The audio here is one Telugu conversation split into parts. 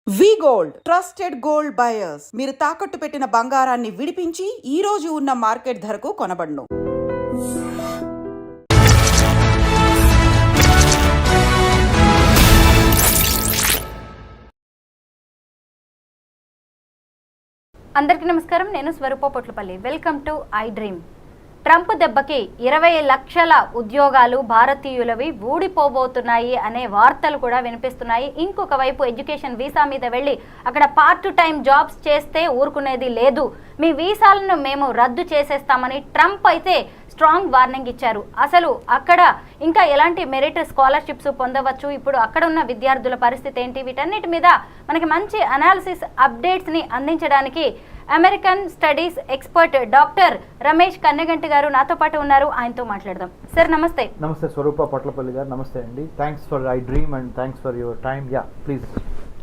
వి గోల్డ్ ట్రస్టెడ్ గోల్డ్ బయర్స్ మీరు తాకట్టు పెట్టిన బంగారాన్ని విడిపించి ఈ రోజు ఉన్న మార్కెట్ ధరకు కొనబడును. అందరికీ నమస్కారం. నేను Swaroopa Potlapalli. Welcome to iDream. Trump దెబ్బకి 20 లక్షల ఉద్యోగాలు భారతీయులవి ఊడిపోబోతున్నాయి అనే వార్తలు కూడా వినిపిస్తున్నాయి. ఇంకొక వైపు ఎడ్యుకేషన్ వీసా మీద వెళ్ళి అక్కడ పార్ట్ టైం జాబ్స్ చేస్తే ఊరుకునేది లేదు, మీ వీసాలను మేము రద్దు చేసేస్తామని ట్రంప్ అయితే స్ట్రాంగ్ వార్నింగ్ ఇచ్చారు. అసలు అక్కడ ఇంకా ఎలాంటి మెరిట్ స్కాలర్షిప్స్ పొందవచ్చు, ఇప్పుడు అక్కడ ఉన్న విద్యార్థుల పరిస్థితి ఏంటి, వీటన్నిటి మీద మనకి మంచి అనాలిసిస్ అప్డేట్స్ని అందించడానికి American studies expert doctor Ramesh Kanneganti గారు నాతో పాటు ఉన్నారు. ఆయనతో మాట్లాడదాం. సార్ నమస్తే. నమస్తే స్వరూప పొట్లపల్లి గారు. నమస్తే అండి. Thanks for I dream and thanks for your time. Yeah please.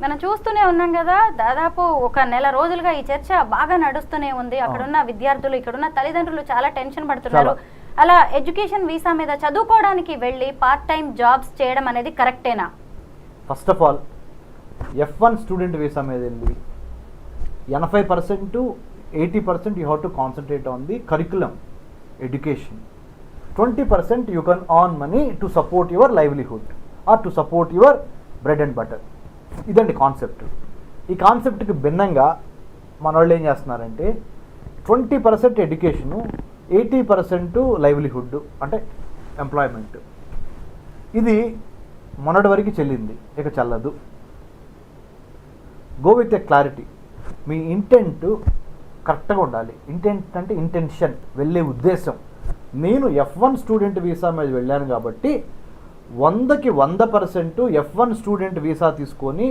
మనం చూస్తూనే ఉన్నాం కదా, దాదాపు ఒక నెల రోజులుగా ఈ చర్చ బాగా నడుస్తూనే ఉంది. అక్కడున్న విద్యార్థులు, ఇక్కడున్న తల్లిదండ్రులు చాలా టెన్షన్ పడుతున్నారు. అలా ఎడ్యుకేషన్ వీసా మీద చదువుకోవడానికి వెళ్ళి పార్ట్ టైం జాబ్స్ చేయడం అనేది కరెక్టేనా? First of all F1 student visa మీద వెళ్ళి 80% 80% you have to concentrate on the curriculum education. 20% you can earn money to support your livelihood or to support your bread and butter. ఇదండి కాన్సెప్ట్. ఈ కాన్సెప్ట్కి భిన్నంగా మన వాళ్ళు ఏం చేస్తున్నారంటే 20% ఎడ్యుకేషను, 80% లైవ్లీహుడ్ అంటే ఎంప్లాయ్మెంట్. ఇది మొన్నటి వరకు చెల్లింది, ఇక చెల్లదు. Go with a clarity. Me intent కరెక్ట్గా ఉండాలి. ఇంటెంట్ అంటే ఇంటెన్షన్, వెళ్ళే ఉద్దేశం. నేను F1 స్టూడెంట్ వీసా మీద వెళ్ళాను కాబట్టి 100కి 100% F1 స్టూడెంట్ వీసా తీసుకొని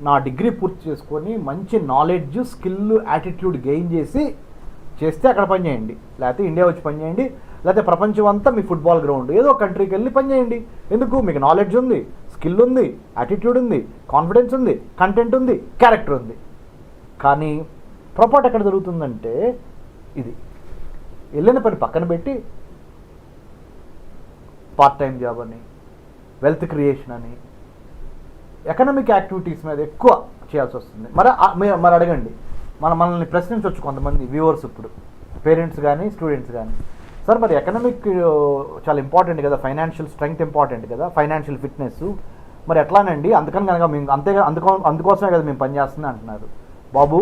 నా డిగ్రీ పూర్తి చేసుకొని మంచి నాలెడ్జ్, స్కిల్, యాటిట్యూడ్ గెయిన్ చేస్తే అక్కడ పని చేయండి. లేకపోతే ఇండియా వచ్చి పని చేయండి, లేకపోతే ప్రపంచం అంతా మీ ఫుట్బాల్ గ్రౌండ్ ఏదో కంట్రీకి వెళ్ళి పని చేయండి. ఎందుకు? మీకు నాలెడ్జ్ ఉంది, స్కిల్ ఉంది, యాటిట్యూడ్ ఉంది, కాన్ఫిడెన్స్ ఉంది, కంటెంట్ ఉంది, క్యారెక్టర్ ఉంది. కానీ పొరపాటు ఎక్కడ జరుగుతుందంటే ఇది వెళ్ళిన పని పక్కన పెట్టి పార్ట్ టైం జాబ్ అని, వెల్త్ క్రియేషన్ అని, ఎకనామిక్ యాక్టివిటీస్ మీద ఎక్కువ చేయాల్సి వస్తుంది. మరి అడగండి, మనల్ని ప్రశ్నించవచ్చు కొంతమంది వ్యూవర్స్, ఇప్పుడు పేరెంట్స్ కానీ స్టూడెంట్స్ కానీ. సార్ మరి ఎకనామిక్ చాలా ఇంపార్టెంట్ కదా, ఫైనాన్షియల్ స్ట్రెంగ్త్ ఇంపార్టెంట్ కదా, ఫైనాన్షియల్ ఫిట్నెస్, మరి ఎట్లానండి? అందుకని కనుక మేము అందుకోసమే కదా మేము పనిచేస్తుంది అంటున్నారు. బాబు,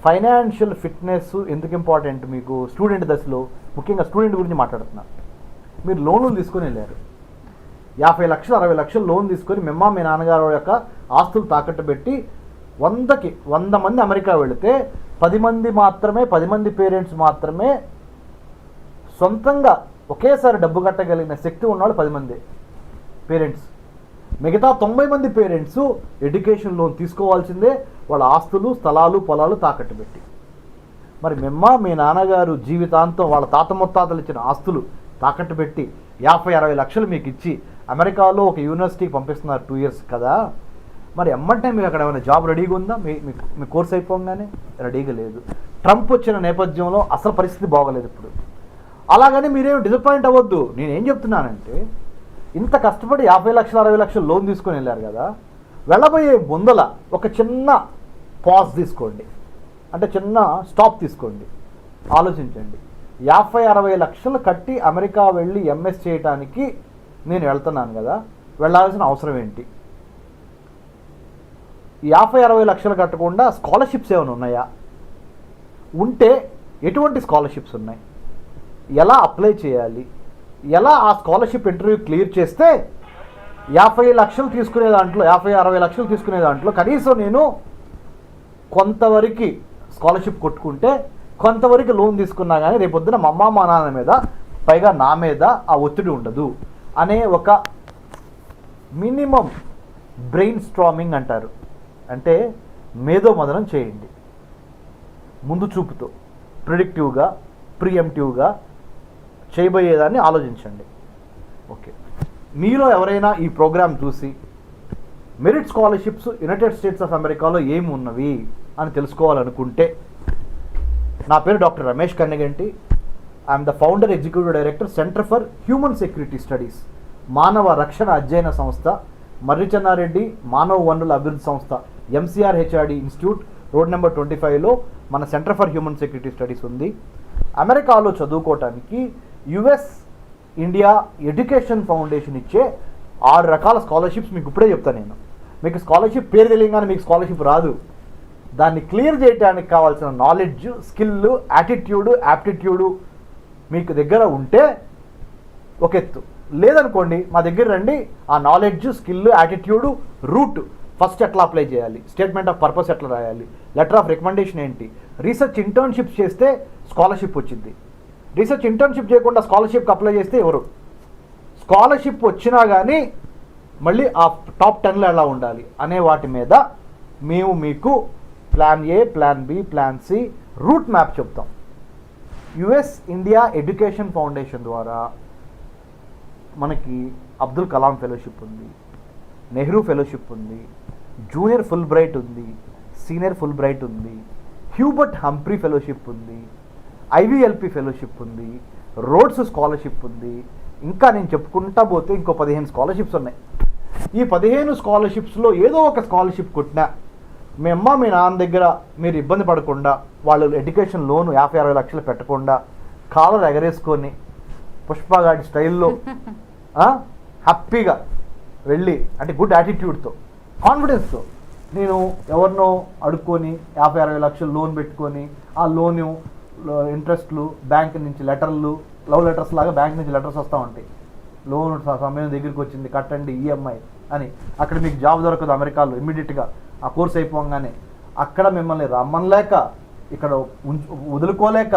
ఫైనాన్షియల్ ఫిట్నెస్ ఎందుకు ఇంపార్టెంట్ మీకు? స్టూడెంట్ దశలో ముఖ్యంగా స్టూడెంట్ గురించి మాట్లాడుతున్నారు. మీరు లోన్లు తీసుకొని వెళ్ళారు, 50 లక్షలు 60 లక్షలు లోన్ తీసుకొని మీ నాన్నగారు యొక్క ఆస్తులు తాకట్టు పెట్టి 100కి 100 మంది అమెరికా వెళితే 10 మంది పేరెంట్స్ మాత్రమే సొంతంగా ఒకేసారి డబ్బు కట్టగలిగిన శక్తి ఉన్నవాళ్ళు 10 మంది పేరెంట్స్. మిగతా 90 మంది పేరెంట్స్ ఎడ్యుకేషన్ లోన్ తీసుకోవాల్సిందే, వాళ్ళ ఆస్తులు, స్థలాలు, పొలాలు తాకట్టు పెట్టి. మరి మీ నాన్నగారు జీవితాంతం వాళ్ళ తాత ముత్తాతలు ఇచ్చిన ఆస్తులు తాకట్టు పెట్టి 50-60 లక్షలు మీకు ఇచ్చి అమెరికాలో ఒక యూనివర్సిటీకి పంపిస్తున్నారు 2 years కదా. మరి ఎమ్మంటే మీకు అక్కడ ఏమైనా జాబ్ రెడీగా ఉందా? మీ కోర్స్ అయిపోగానే రెడీగా లేదు. ట్రంప్ వచ్చిన నేపథ్యంలో అసలు పరిస్థితి బాగోలేదు ఇప్పుడు. అలాగని మీరేం డిసప్పాయింట్ అవ్వద్దు. నేనేం చెప్తున్నానంటే, ఇంత కష్టపడి 50 లక్షలు 60 లక్షలు లోన్ తీసుకొని వెళ్ళారు కదా, వెళ్ళబోయే ముందల ఒక చిన్న పాజ్ తీసుకోండి, అంటే చిన్న స్టాప్ తీసుకోండి, ఆలోచించండి. 50-60 లక్షలు కట్టి అమెరికా వెళ్ళి ఎంఎస్ చేయడానికి నేను వెళ్తున్నాను కదా, వెళ్ళాల్సిన అవసరం ఏంటి? 50-60 లక్షలు కట్టకుండా స్కాలర్షిప్స్ ఏమైనా ఉన్నాయా? ఉంటే ఎటువంటి స్కాలర్షిప్స్ ఉన్నాయి? ఎలా అప్లై చేయాలి? ఎలా ఆ స్కాలర్షిప్ ఇంటర్వ్యూ క్లియర్ చేస్తే 50 లక్షలు తీసుకునే దాంట్లో, 50-60 లక్షలు తీసుకునే దాంట్లో కనీసం నేను కొంతవరకు స్కాలర్షిప్ కొట్టుకుంటే, కొంతవరకు లోన్ తీసుకున్నా కానీ రేపొద్దున మా నాన్న మీద, పైగా నా మీద ఆ ఒత్తిడి ఉండదు అనే ఒక మినిమం బ్రెయిన్ స్ట్రామింగ్ అంటారు. అంటే మేధోమథనం చేయండి. ముందు చూపుతో, ప్రిడిక్టివ్గా, ప్రియంప్టివ్గా చేయబోయేదాన్ని ఆలోచించండి. ఓకే, మీలో ఎవరైనా ఈ ప్రోగ్రామ్ చూసి merit scholarships United states of అమెరికాలో ఏమి ఉన్నవి అని తెలుసుకోవాలనుకుంటే, నా పేరు doctor Ramesh Kanneganti. I'm the founder, executive director, centre for human security studies, మానవ రక్షణ అధ్యయన సంస్థ, మర్రి చెన్నారెడ్డి మానవ వనరుల అభివృద్ధి సంస్థ MCR HRD institute road number 25లో మన centre for human security studies ఉంది. అమెరికాలో చదువుకోవటానికి యుఎస్ ఇండియా ఎడ్యుకేషన్ ఫౌండేషన్ ఇచ్చే 6 రకాల స్కాలర్షిప్స్ మీకు ఇప్పుడే చెప్తాను నేను. మీకు స్కాలర్షిప్ పేరు తెలియగానే మీకు స్కాలర్షిప్ రాదు. దాన్ని క్లియర్ చేయడానికి కావాల్సిన నాలెడ్జ్, స్కిల్, యాటిట్యూడ్, యాప్టిట్యూడు మీకు దగ్గర ఉంటే ఒక ఎత్తు. లేదనుకోండి, మా దగ్గర రండి, ఆ knowledge, skill, attitude, route first ఎట్లా అప్లై చేయాలి, స్టేట్మెంట్ ఆఫ్ పర్పస్ ఎట్లా రాయాలి, లెటర్ ఆఫ్ రికమెండేషన్ ఏంటి, రీసెర్చ్ ఇంటర్న్షిప్స్ చేస్తే స్కాలర్షిప్ వచ్చింది, రీసెర్చ్ ఇంటర్న్షిప్ చేయకుండా స్కాలర్షిప్కి అప్లై చేస్తే ఎవరు, స్కాలర్షిప్ వచ్చినా కానీ మళ్ళీ ఆ టాప్ 10లో ఎలా ఉండాలి అనే వాటి మీద మేము మీకు plan A, plan B, plan C, route map చెప్తాం. యుఎస్ ఇండియా ఎడ్యుకేషన్ ఫౌండేషన్ ద్వారా మనకి అబ్దుల్ కలాం ఫెలోషిప్ ఉంది, నెహ్రూ ఫెలోషిప్ ఉంది, జూనియర్ ఫుల్ బ్రైట్ ఉంది, సీనియర్ ఫుల్ బ్రైట్ ఉంది, హ్యూబర్ట్ హంప్రీ ఫెలోషిప్ ఉంది, ఐవీఎల్పి ఫెలోషిప్ ఉంది, రోడ్స్ స్కాలర్షిప్ ఉంది. ఇంకా నేను చెప్పుకుంటా పోతే ఇంకో 15 స్కాలర్షిప్స్ ఉన్నాయి. ఈ 15 స్కాలర్షిప్స్లో ఏదో ఒక స్కాలర్షిప్ కొట్టినా మీ అమ్మ మీ నాన్న దగ్గర మీరు ఇబ్బంది పడకుండా, వాళ్ళు ఎడ్యుకేషన్ లోను 50-60 లక్షలు పెట్టకుండా కాలర్ ఎగరేసుకొని పుష్పగాడి స్టైల్లో హ్యాపీగా వెళ్ళి, అంటే గుడ్ యాటిట్యూడ్తో, కాన్ఫిడెన్స్తో, నేను ఎవరినో అడుక్కొని 50-60 లక్షలు లోన్ పెట్టుకొని ఆ లోను ఇంట్రెస్ట్లు, బ్యాంక్ నుంచి లెటర్లు, లవ్ లెటర్స్ లాగా బ్యాంక్ నుంచి లెటర్స్ వస్తూ ఉంటాయి, లోన్ సమయం దగ్గరికి వచ్చింది కట్టండి ఈఎంఐ అని. అక్కడ మీకు జాబ్ దొరకదు అమెరికాలో ఇమ్మీడియట్గా, ఆ కోర్స్ అయిపోగానే. అక్కడ మిమ్మల్ని రమ్మనలేక, ఇక్కడ వదులుకోలేక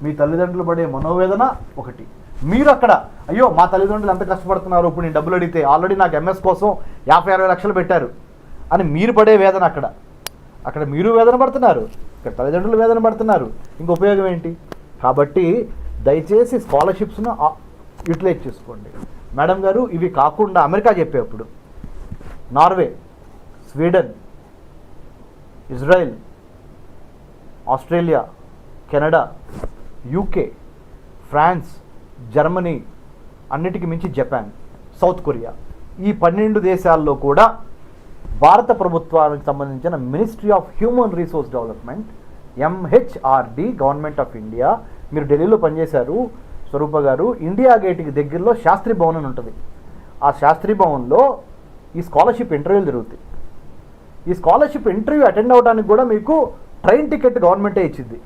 మీ తల్లిదండ్రులు పడే మనోవేదన ఒకటి. మీరు అక్కడ అయ్యో మా తల్లిదండ్రులు ఎంత కష్టపడుతున్నారు, ఇప్పుడు నేను డబ్బులు అడిగితే ఆల్రెడీ నాకు ఎంఎస్ కోసం 50-60 లక్షలు పెట్టారు అని మీరు పడే వేదన. అక్కడ మీరు వేదన పడుతున్నారు, ఇక్కడ తల్లిదండ్రులు వేదన పడుతున్నారు. ఇంక ఉపయోగం ఏంటి? కాబట్టి దయచేసి స్కాలర్షిప్స్ను యూటిలైజ్ చేసుకోండి. మేడం గారు ఇవి కాకుండా అమెరికా చెప్పేప్పుడు Norway, Sweden, Israel, Australia, Canada, UK, France, Germany, అన్నిటికీ మించి జపాన్, సౌత్ కొరియా, ఈ 12 దేశాల్లో కూడా భారత ప్రభుత్వానికి సంబంధించిన ministry of human resource development, MHRD, government of India. మీరు ఢిల్లీలో పనిచేశారు స్వరూప గారు, ఇండియా గేట్కి దగ్గరలో శాస్త్రి భవన్ అని ఉంటుంది. ఆ శాస్త్రి భవన్లో ఈ స్కాలర్షిప్ ఇంటర్వ్యూలు జరుగుతాయి. ఈ స్కాలర్షిప్ ఇంటర్వ్యూ అటెండ్ అవ్వడానికి కూడా మీకు ట్రైన్ టికెట్ గవర్నమెంటే ఇచ్చింది.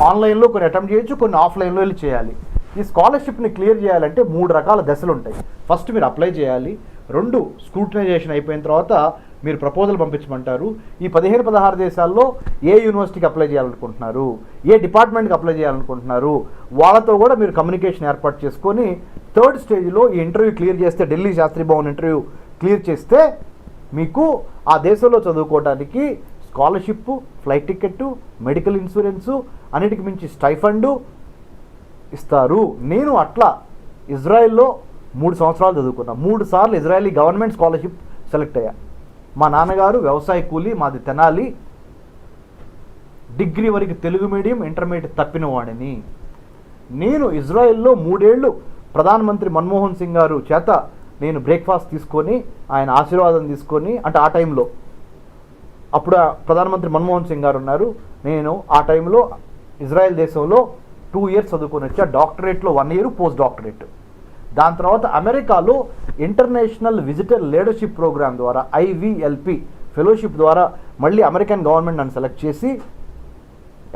ఆన్లైన్లో కొన్ని అటెంప్ట్ చేయొచ్చు, కొన్ని ఆఫ్లైన్లో వెళ్ళి చేయాలి. ఈ స్కాలర్షిప్ని క్లియర్ చేయాలంటే 3 రకాల దశలు ఉంటాయి. ఫస్ట్ మీరు అప్లై చేయాలి, 2 స్క్రూటినైజేషన్ అయిపోయిన తర్వాత మీరు ప్రపోజల్ పంపించమంటారు. ఈ 15-16 దేశాల్లో ఏ యూనివర్సిటీకి అప్లై చేయాలనుకుంటున్నారు, ఏ డిపార్ట్మెంట్కి అప్లై చేయాలనుకుంటున్నారు, వాళ్ళతో కూడా మీరు కమ్యూనికేషన్ ఏర్పాటు చేసుకొని 3rd స్టేజ్లో ఈ ఇంటర్వ్యూ క్లియర్ చేస్తే, ఢిల్లీ శాస్త్రి భవన్ ఇంటర్వ్యూ క్లియర్ చేస్తే మీకు ఆ దేశంలో చదువుకోవడానికి scholarship, flight ticket, medical insurance, అన్నిటికి మించి స్టైఫండు ఇస్తారు. నేను అట్లా ఇజ్రాయెల్లో 3 సంవత్సరాలు చదువుకున్నా, 3 సార్లు ఇజ్రాయలీ గవర్నమెంట్ స్కాలర్షిప్ సెలెక్ట్ అయ్యా. మా నాన్నగారు వ్యవసాయ కూలీ, మాది తెనాలి, డిగ్రీ వరకు తెలుగు మీడియం, ఇంటర్మీడియట్ తప్పిన వాడిని. నేను ఇజ్రాయెల్లో 3 ఏళ్ళు ప్రధానమంత్రి మన్మోహన్ సింగ్ గారు చేత నేను బ్రేక్ఫాస్ట్ తీసుకొని, ఆయన ఆశీర్వాదం తీసుకొని, అంటే ఆ టైంలో అప్పుడు ప్రధానమంత్రి మన్మోహన్ సింగ్ గారు ఉన్నారు. నేను ఆ టైంలో ఇజ్రాయెల్ దేశంలో 2 ఇయర్స్ చదువుకొని వచ్చా, డాక్టరేట్లో 1 ఇయర్, పోస్ట్ డాక్టరేట్. దాని తర్వాత అమెరికాలో ఇంటర్నేషనల్ విజిటర్ లీడర్షిప్ ప్రోగ్రామ్ ద్వారా, ఐవీఎల్పి ఫెలోషిప్ ద్వారా మళ్ళీ అమెరికన్ గవర్నమెంట్ నన్ను సెలెక్ట్ చేసి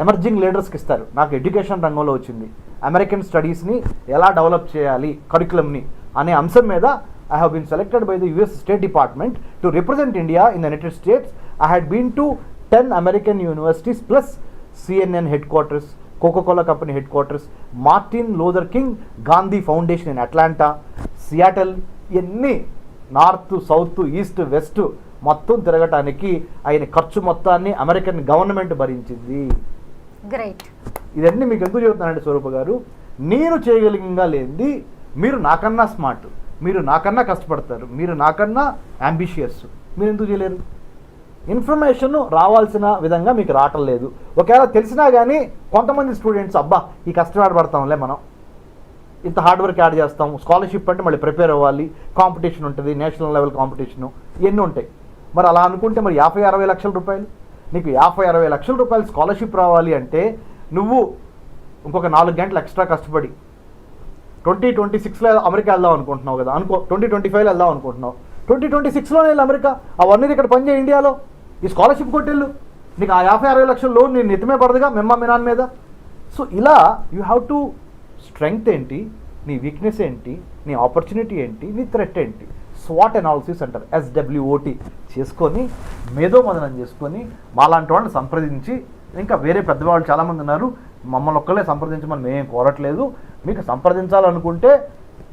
ఎమర్జింగ్ లీడర్స్కి ఇస్తారు. నాకు ఎడ్యుకేషన్ రంగంలో వచ్చింది, అమెరికన్ స్టడీస్ని ఎలా డెవలప్ చేయాలి, కరికులంని అనే అంశం మీద I have been selected by the US State Department to represent India in the United States. I had been to 10 American universities plus CNN headquarters, Coca-Cola company headquarters, Martin Luther King Gandhi Foundation in Atlanta, Seattle, ఎన్ని నార్త్, సౌత్, ఈస్ట్, వెస్ట్ మొత్తం తిరగటానికి ఆయన ఖర్చు మొత్తాన్ని అమెరికన్ గవర్నమెంట్ భరించింది. గ్రేట్. ఇదన్నీ మీకు ఎందుకు చెబుతున్నానండి స్వరూప గారు, నేను చేయగలిగిందా లేనిది మీరు నాకన్నా స్మార్ట్, మీరు నాకన్నా కష్టపడతారు, మీరు నాకన్నా అంబిషియస్, మీరు ఎందుకు చేయలేరు? ఇన్ఫర్మేషన్ రావాల్సిన విధంగా మీకు రావటం లేదు. ఒకవేళ తెలిసినా కానీ కొంతమంది స్టూడెంట్స్ అబ్బా ఈ కష్టపడతాంలే, మనం ఇంత హార్డ్ వర్క్ యాడ్ చేస్తాం, స్కాలర్షిప్ అంటే మళ్ళీ ప్రిపేర్ అవ్వాలి, కాంపిటీషన్ ఉంటుంది, నేషనల్ లెవెల్ కాంపిటీషను, ఇవన్నీ ఉంటాయి. మరి అలా అనుకుంటే మరి 50-60 లక్షల రూపాయలు, నీకు 50-60 లక్షల రూపాయలు స్కాలర్షిప్ రావాలి అంటే నువ్వు ఇంకొక 4 గంటలు ఎక్స్ట్రా కష్టపడి 2026లో అమెరికా వెళ్దాం అనుకుంటున్నావు కదా, 2025లో వెళ్దాం అనుకుంటున్నావు, 2026లోనే వెళ్ళి అమెరికా, ఆ 1 year ఇక్కడ పనిచేయ ఇండియాలో, ఈ స్కాలర్షిప్ కొట్టెళ్ళు, నీకు ఆ 50-60 లక్షల లోన్ నేను నెత్తమే పడదుగా మీ నాన్న మీద. సో ఇలా యూ హ్యావ్ టు స్ట్రెంగ్త్ ఏంటి, నీ వీక్నెస్ ఏంటి, నీ ఆపర్చునిటీ ఏంటి, నీ థ్రెట్ ఏంటి, స్వాట్ అనాలిసిస్ అంటారు, SWOT చేసుకొని మేధోమదనం చేసుకొని మాలాంటి వాళ్ళని సంప్రదించి, ఇంకా వేరే పెద్దవాళ్ళు చాలామంది ఉన్నారు, మమ్మల్ని ఒక్కళ్ళే సంప్రదించమని మేమేం కోరట్లేదు, మీకు సంప్రదించాలనుకుంటే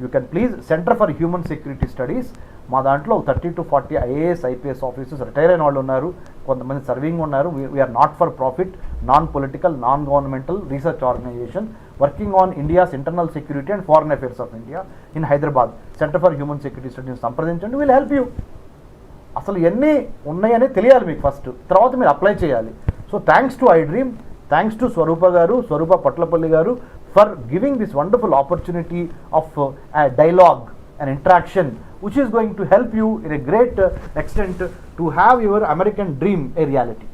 you can please centre for human security studies, మా దాంట్లో 30 to 40 IAS IPS officers retire అయిన వాళ్ళు ఉన్నారు, కొంతమంది సర్వింగ్ ఉన్నారు. We're not for profit, non political, non governmental research organisation working on India's internal security and foreign affairs of India in Hyderabad. Centre for human security studies సంప్రదించండి, విల్ హెల్ప్ యూ. అసలు ఎన్ని ఉన్నాయని తెలియాలి మీకు ఫస్ట్, తర్వాత మీరు అప్లై చేయాలి. So thanks to iDream, thanks to Swaroopa గారు, స్వరూప పట్లపల్లి గారు for giving this wonderful opportunity of dialogue and interaction which is going to help you in a great extent to have your American dream a reality.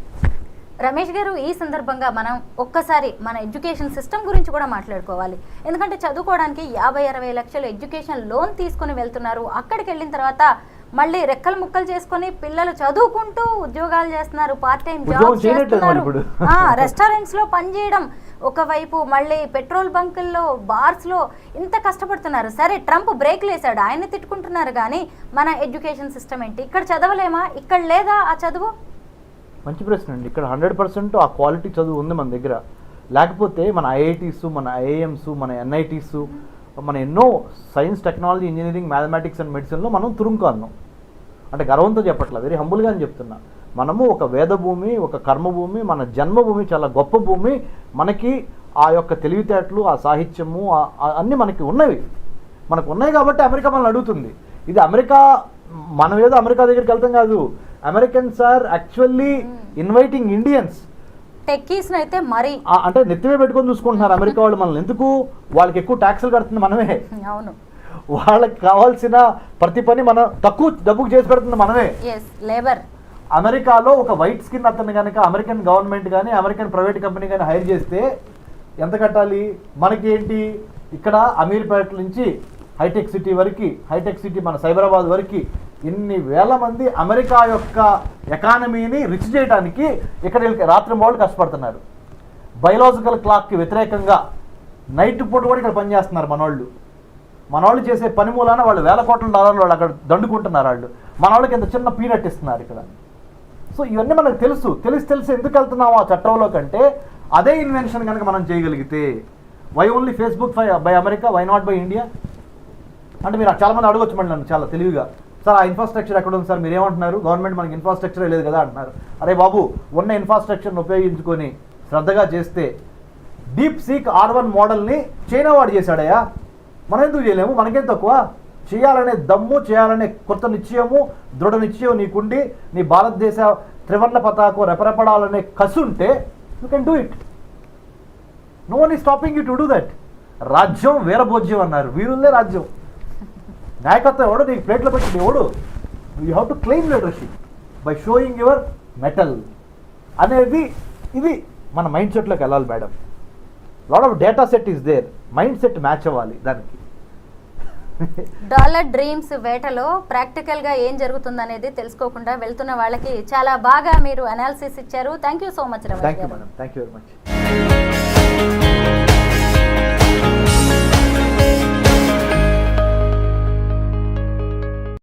Ramesh గారు, ఈ సందర్భంగా మనం ఒక్కసారి మన ఎడ్యుకేషన్ సిస్టమ్ గురించి కూడా మాట్లాడుకోవాలి. ఎందుకంటే చదువుకోవడానికి 50-60 లక్షలు ఎడ్యుకేషన్ లోన్ తీసుకొని వెళ్తున్నారు. అక్కడికి వెళ్ళిన తర్వాత మళ్ళీ రెక్కలు ముక్కలు చేసుకొని పిల్లలు చదువుకుంటూ ఉద్యోగాలు చేస్తున్నారు, పార్ట్ టైం జాబ్స్ చేస్తున్నారు, రెస్టారెంట్స్ లో పనిచేయడం, ఒకవైపు మళ్ళీ పెట్రోల్ బంకుల్లో, బార్స్లో ఇంత కష్టపడుతున్నారు. సరే, ట్రంప్ బ్రేక్లు వేశాడు, ఆయన తిట్టుకుంటున్నారు, కానీ మన ఎడ్యుకేషన్ సిస్టమ్ ఏంటి? ఇక్కడ చదవలేమా? ఇక్కడ లేదా ఆ చదువు? మంచి ప్రశ్న అండి. ఇక్కడ 100% ఆ క్వాలిటీ చదువు ఉంది మన దగ్గర. లేకపోతే మన IITs, మన IIMs, మన NITs, మన ఎన్నో science, technology, engineering, mathematics and మెడిసిన్లో మనం తురుంకాన్నాం. అంటే గర్వంతో చెప్పట్లా, వెరీ హంబుల్గానే చెప్తున్నా. మనము ఒక వేదభూమి, ఒక కర్మభూమి, మన జన్మభూమి చాలా గొప్ప భూమి. మనకి ఆ యొక్క తెలివితేటలు, ఆ సాహిత్యము అన్నీ మనకి ఉన్నవి. మనకు ఉన్నాయి కాబట్టి అమెరికా మనల్ని అడుగుతుంది. ఇది అమెరికా, మనం ఏదో అమెరికా దగ్గరికి వెళ్తాం కాదు. Americans are actually inviting Indians. Techies అయితే మరి అంటే నెత్తిమే పెట్టుకొని చూసుకుంటున్నారు అమెరికా వాళ్ళు మనల్ని. ఎందుకు? వాళ్ళకి ఎక్కువ ట్యాక్సులు కడుతుంది మనమే. అవును, వాళ్ళకి కావాల్సిన ప్రతి పని మనం తక్కువ డబ్బుకు చేసి పెడుతుంది మనమే. లేబర్. అమెరికాలో ఒక వైట్ స్కిన్ అతను కనుక అమెరికన్ గవర్నమెంట్ కానీ అమెరికన్ ప్రైవేట్ కంపెనీ కానీ హైర్ చేస్తే ఎంత కట్టాలి? మనకి ఏంటి, ఇక్కడ అమీర్పేట నుంచి హైటెక్ సిటీ వరకు, హైటెక్ సిటీ మన సైబరాబాద్ వరకు ఇన్ని వేల మంది అమెరికా యొక్క ఎకానమీని రిచ్ చేయడానికి ఇక్కడ రాత్రి వాళ్ళు కష్టపడుతున్నారు. బయలాజికల్ క్లాక్కి వ్యతిరేకంగా నైట్ పూట కూడా ఇక్కడ పనిచేస్తున్నారు మనవాళ్ళు చేసే పని మూలాన వాళ్ళు $1,000 కోట్ల వాళ్ళు అక్కడ దండుకుంటున్నారు. మన వాళ్ళకి ఇంత చిన్న పీనట్ ఇస్తున్నారు ఇక్కడ. సో ఇవన్నీ మనకు తెలిసి ఎందుకు వెళ్తున్నాము ఆ చట్టంలో కంటే, అదే ఇన్వెన్షన్ కనుక మనం చేయగలిగితే, why only Facebook by America, why not by India అంటే మీరు చాలామంది అడగొచ్చు మళ్ళీ నన్ను చాలా తెలివిగా, సార్ ఆ ఇన్ఫ్రాస్ట్రక్చర్ ఎక్కడ ఉంది సార్, మీరు ఏమంటున్నారు, గవర్నమెంట్ మనకి ఇన్ఫ్రాస్ట్రక్చరే లేదు కదా అంటున్నారు. అరే బాబు, ఉన్న ఇన్ఫ్రాస్ట్రక్చర్ని ఉపయోగించుకొని శ్రద్ధగా చేస్తే డీప్ సీక్ R1 మోడల్ని చైనా వాడు చేశాడయా, మనం ఎందుకు చేయలేము? మనకేం తక్కువ? చేయాలనే దమ్ము, చేయాలనే కొత్త నిశ్చయము, దృఢ నిశ్చయం నీకుండి, నీ భారతదేశ త్రివర్ణ పతాకం రెపరెపడాలనే కసి ఉంటే you can do it. No one is stopping you to do that. రాజ్యం వీరభోజ్యం అన్నారు, వీరులే రాజ్యం. నాయకత్వం ఎవడు నీకు ప్లేట్లో పెట్టింది ఎవడు? You have to claim leadership by showing your mettle అనేది. ఇది మన మైండ్ సెట్లోకి వెళ్ళాలి madam. Lot of data set is there, mind set match అవ్వాలి దానికి. డాలర్ డ్రీమ్స్ వేటలో ప్రాక్టికల్గా ఏం జరుగుతుంది అనేది తెలుసుకోకుండా వెళ్తున్న వాళ్ళకి చాలా బాగా మీరు అనాలిసిస్ ఇచ్చారు. Thank you so much Ramesh గారు. Thank you madam, thank you very much.